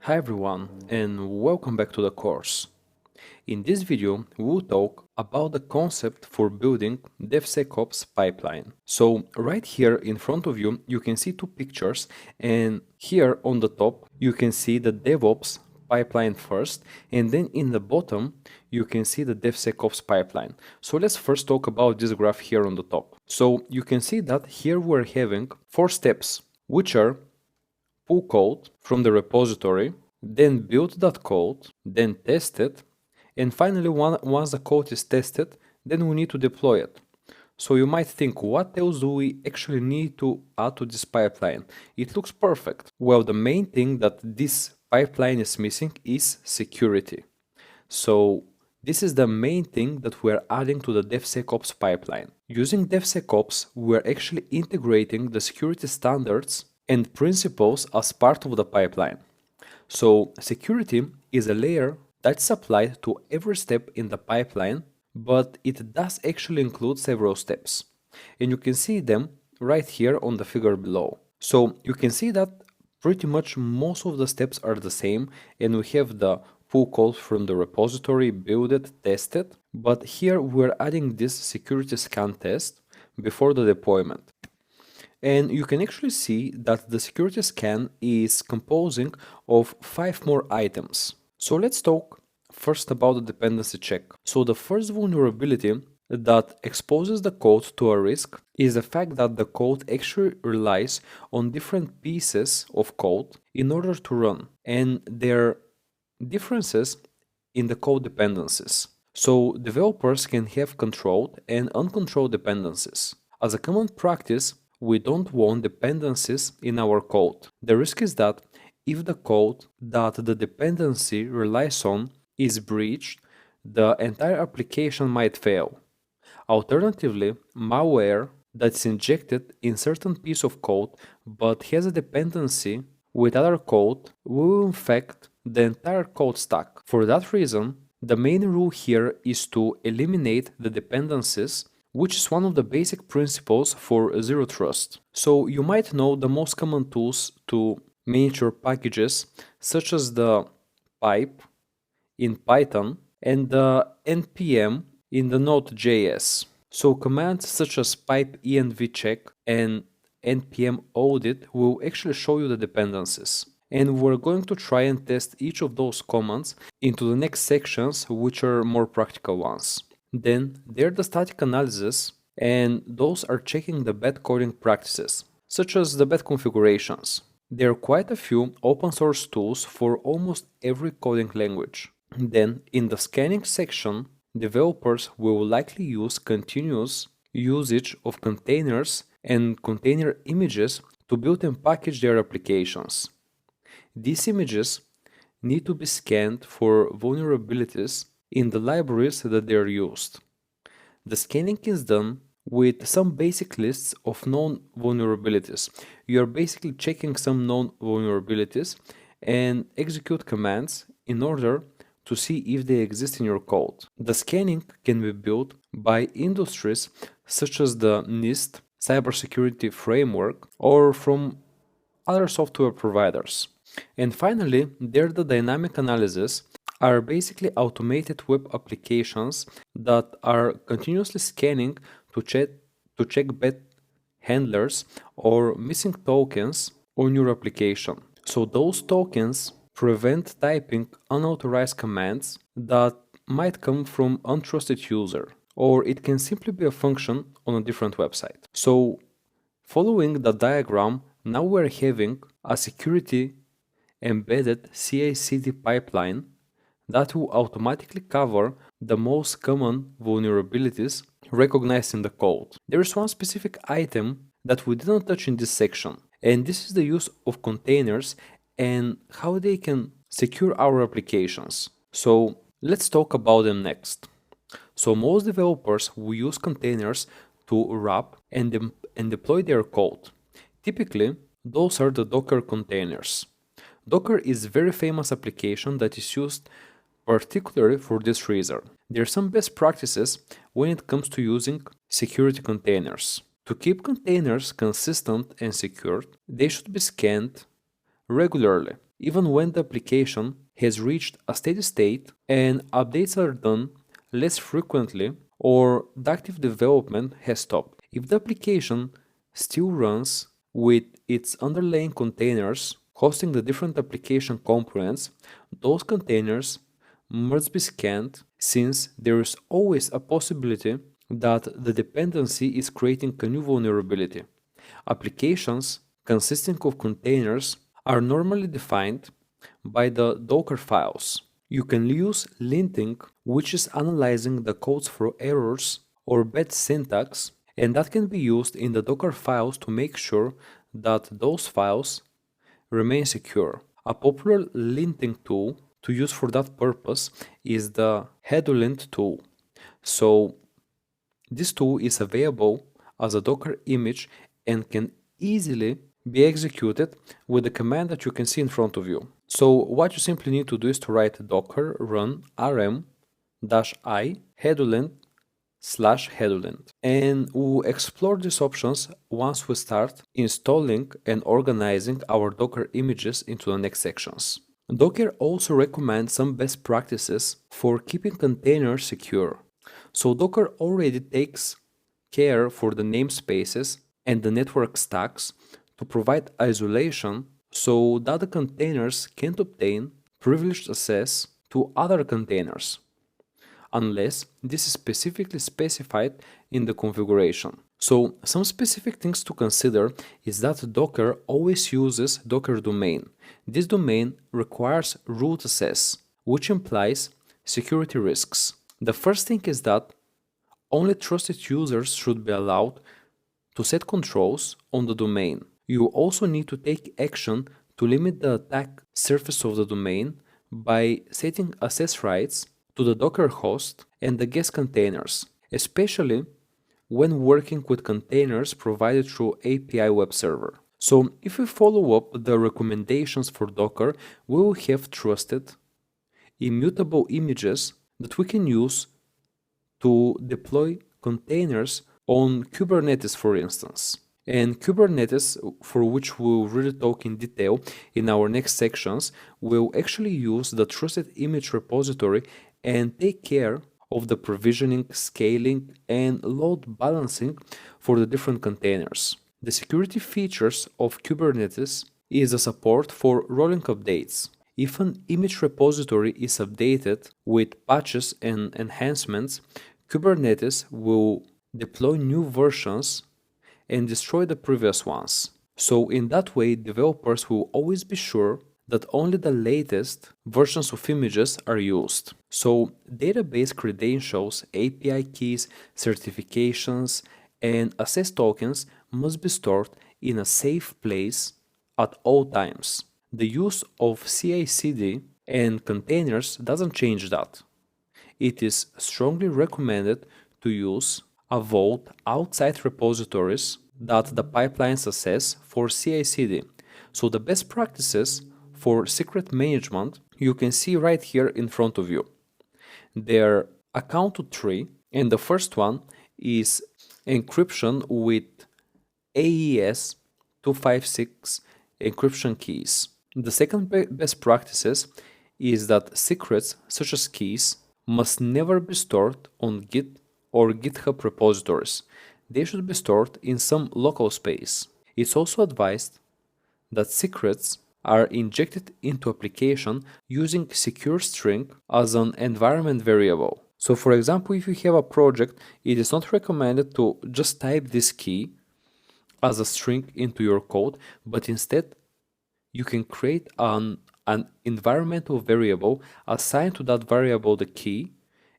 Hi everyone, and welcome back to the course. In this video, we will talk about the concept for building DevSecOps Pipeline. So right here in front of you, you can see two pictures, and here on the top, you can see the DevOps pipeline first, and then in the bottom, you can see the DevSecOps pipeline. So let's first talk about this graph here on the top. So you can see that here we're having 4 steps, which are pull code from the repository, then build that code, then test it, and finally once the code is tested, then we need to deploy it. So you might think, what else do we actually need to add to this pipeline? It looks perfect. Well, the main thing that this pipeline is missing is security. So this is the main thing that we're adding to the DevSecOps pipeline. Using DevSecOps, we're actually integrating the security standards and principles as part of the pipeline. So security is a layer that's applied to every step in the pipeline, but it does actually include several steps. And you can see them right here on the figure below. So you can see that pretty much most of the steps are the same, and we have the pull code from the repository, build it, test it, but here we're adding this security scan test before the deployment. And you can actually see that the security scan is composing of 5 more items. So let's talk first about the dependency check. So the first vulnerability that exposes the code to a risk is the fact that the code actually relies on different pieces of code in order to run, and there are differences in the code dependencies. So developers can have controlled and uncontrolled dependencies. As a common practice, we don't want dependencies in our code. The risk is that if the code that the dependency relies on is breached, the entire application might fail. Alternatively, malware that's injected in certain piece of code but has a dependency with other code will infect the entire code stack. For that reason, the main rule here is to eliminate the dependencies, which is one of the basic principles for zero trust. So you might know the most common tools to manage your packages, such as the pipe in Python and the npm in the Node.js. So commands such as pipe env check and npm audit will actually show you the dependencies. And we're going to try and test each of those commands into the next sections, which are more practical ones. Then there are the static analysis, and those are checking the bad coding practices, such as the bad configurations. There are quite a few open source tools for almost every coding language. Then in the scanning section, developers will likely use continuous usage of containers and container images to build and package their applications. These images need to be scanned for vulnerabilities in the libraries that they are used. The scanning is done with some basic lists of known vulnerabilities. You are basically checking some known vulnerabilities and execute commands in order to see if they exist in your code. The scanning can be built by industries such as the NIST cybersecurity framework or from other software providers. And finally, there the dynamic analysis are basically automated web applications that are continuously scanning to check bad handlers or missing tokens on your application. So those tokens prevent typing unauthorized commands that might come from untrusted user, or it can simply be a function on a different website. So following the diagram, now we're having a security embedded CI/CD pipeline that will automatically cover the most common vulnerabilities recognized in the code. There is one specific item that we didn't touch in this section, and this is the use of containers and how they can secure our applications. So let's talk about them next. So most developers will use containers to wrap and deploy their code. Typically, those are the Docker containers. Docker is a very famous application that is used particularly for this reason. There are some best practices when it comes to using security containers. To keep containers consistent and secured, they should be scanned regularly. even when the application has reached a steady state and updates are done less frequently or the active development has stopped. If the application still runs with its underlying containers hosting the different application components, those containers must be scanned since there is always a possibility that the dependency is creating a new vulnerability. Applications consisting of containers are normally defined by the Docker files. You can use linting, which is analyzing the codes for errors or bad syntax, and that can be used in the Docker files to make sure that those files remain secure. A popular linting tool to use for that purpose is the headulint tool. So this tool is available as a Docker image and can easily be executed with the command that you can see in front of you. So what you simply need to do is to write docker run rm-i headulint/headulint, and we'll explore these options once we start installing and organizing our Docker images into the next sections. Docker also recommends some best practices for keeping containers secure. So Docker already takes care for the namespaces and the network stacks to provide isolation so that the containers can't obtain privileged access to other containers, unless this is specifically specified in the configuration. So some specific things to consider is that Docker always uses Docker domain. This domain requires root access, which implies security risks. The first thing is that only trusted users should be allowed to set controls on the domain. You also need to take action to limit the attack surface of the domain by setting access rights to the Docker host and the guest containers, especially when working with containers provided through API web server. So if we follow up the recommendations for Docker, we will have trusted, immutable images that we can use to deploy containers on Kubernetes, for instance. And Kubernetes, for which we'll really talk in detail in our next sections, will actually use the trusted image repository and take care of the provisioning, scaling, and load balancing for the different containers. The security features of Kubernetes is a support for rolling updates. If an image repository is updated with patches and enhancements, Kubernetes will deploy new versions and destroy the previous ones. So in that way, developers will always be sure that only the latest versions of images are used. So database credentials, API keys, certifications, and access tokens must be stored in a safe place at all times. The use of CI/CD and containers doesn't change that. It is strongly recommended to use a vault outside repositories that the pipelines assess for CI/CD. So the best practices for secret management you can see right here in front of you. They're account to 3, and the first one is encryption with AES 256 encryption keys. The second best practices is that secrets such as keys must never be stored on Git or GitHub repositories. They should be stored in some local space. It's also advised that secrets are injected into application using secure string as an environment variable. So for example, if you have a project, it is not recommended to just type this key as a string into your code, but instead you can create an environmental variable, assign to that variable the key,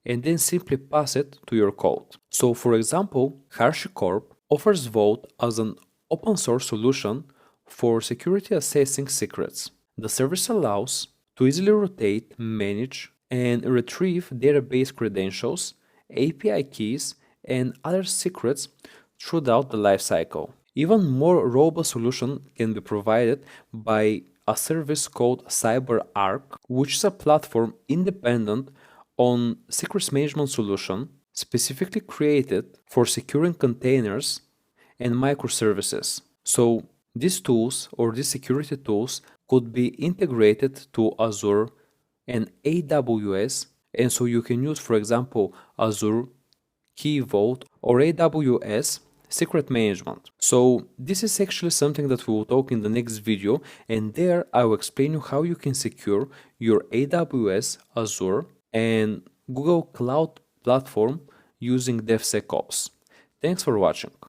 and then simply pass it to your code. So for example, HashiCorp offers Vault as an open source solution for security assessing secrets. The service allows to easily rotate, manage, and retrieve database credentials, API keys, and other secrets throughout the lifecycle. Even more robust solution can be provided by a service called CyberArk, which is a platform independent on secrets management solution specifically created for securing containers and microservices. So these tools or these security tools could be integrated to Azure and AWS, and so you can use, for example, Azure Key Vault or AWS Secret Management. So this is actually something that we will talk in the next video, and there I will explain you how you can secure your AWS, Azure, and Google Cloud Platform using DevSecOps. Thanks for watching.